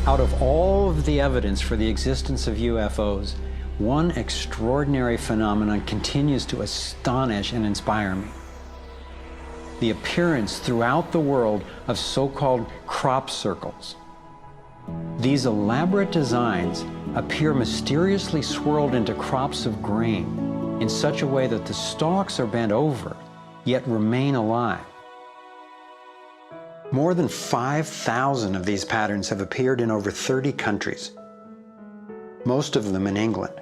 Out of all of the evidence for the existence of UFOs, one extraordinary phenomenon continues to astonish and inspire me. The appearance throughout the world of so-called crop circles. These elaborate designs appear mysteriously swirled into crops of grain in such a way that the stalks are bent over, yet remain alive. More than 5,000 of these patterns have appeared in over 30 countries, most of them in England.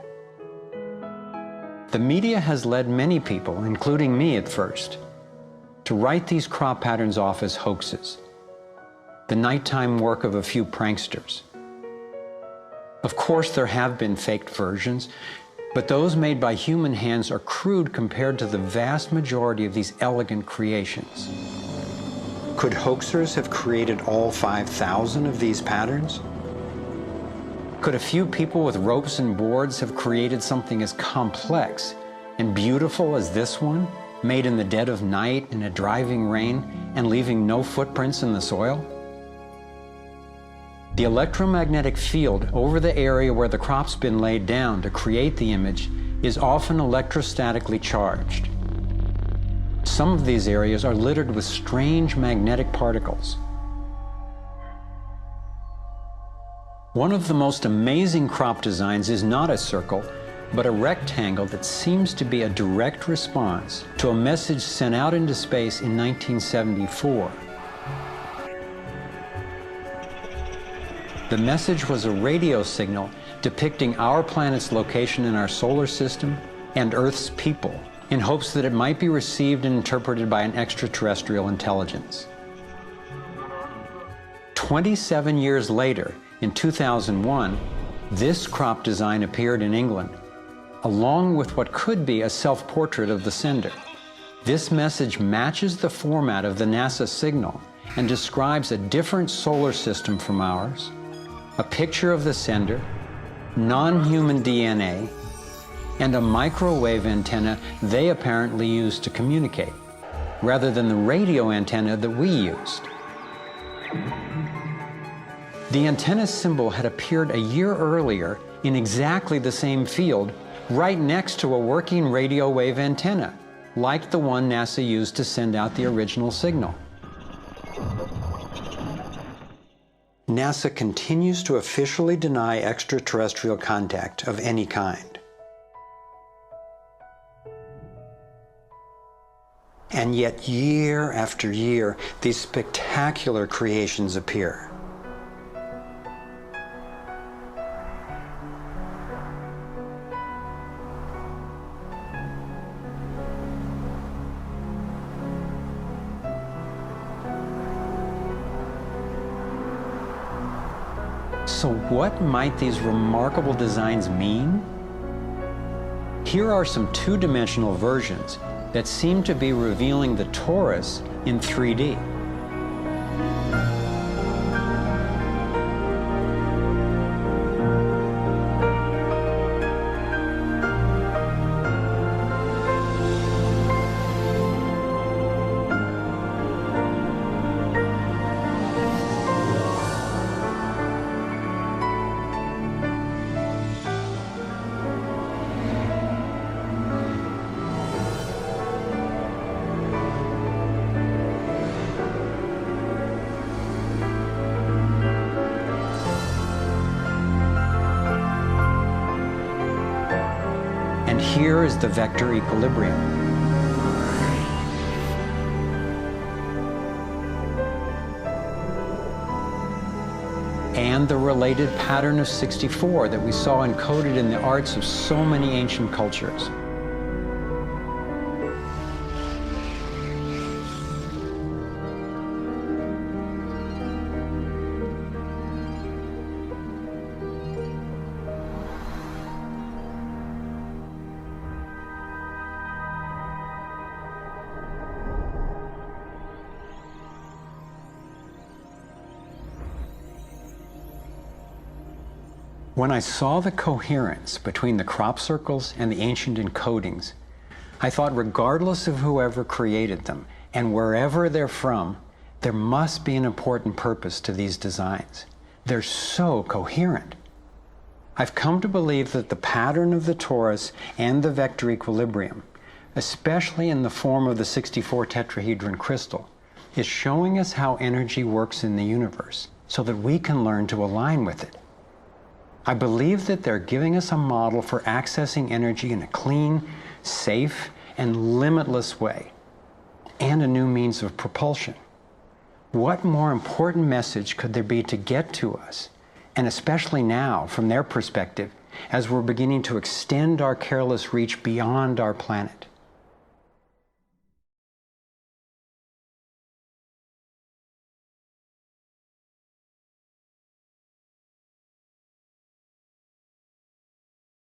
The media has led many people, including me at first, to write these crop patterns off as hoaxes, the nighttime work of a few pranksters. Of course, there have been faked versions, but those made by human hands are crude compared to the vast majority of these elegant creations. Could hoaxers have created all 5,000 of these patterns? Could a few people with ropes and boards have created something as complex and beautiful as this one, made in the dead of night in a driving rain and leaving no footprints in the soil? The electromagnetic field over the area where the crop's been laid down to create the image is often electrostatically charged. Some of these areas are littered with strange magnetic particles. One of the most amazing crop designs is not a circle, but a rectangle that seems to be a direct response to a message sent out into space in 1974. The message was a radio signal depicting our planet's location in our solar system and Earth's people, in hopes that it might be received and interpreted by an extraterrestrial intelligence. 27 years later, in 2001, this crop design appeared in England, along with what could be a self-portrait of the sender. This message matches the format of the NASA signal and describes a different solar system from ours, a picture of the sender, non-human DNA, and a microwave antenna they apparently used to communicate, rather than the radio antenna that we used. The antenna symbol had appeared a year earlier in exactly the same field, right next to a working radio wave antenna, like the one NASA used to send out the original signal. NASA continues to officially deny extraterrestrial contact of any kind. And yet, year after year, these spectacular creations appear. So what might these remarkable designs mean? Here are some two-dimensional versions that seem to be revealing the torus in 3D. And here is the vector equilibrium. And the related pattern of 64 that we saw encoded in the arts of so many ancient cultures. When I saw the coherence between the crop circles and the ancient encodings, I thought regardless of whoever created them and wherever they're from, there must be an important purpose to these designs. they're so coherent. I've come to believe that the pattern of the torus and the vector equilibrium, especially in the form of the 64 tetrahedron crystal, is showing us how energy works in the universe so that we can learn to align with it. I believe that they're giving us a model for accessing energy in a clean, safe, and limitless way, and a new means of propulsion. What more important message could there be to get to us, and especially now, from their perspective, as we're beginning to extend our careless reach beyond our planet?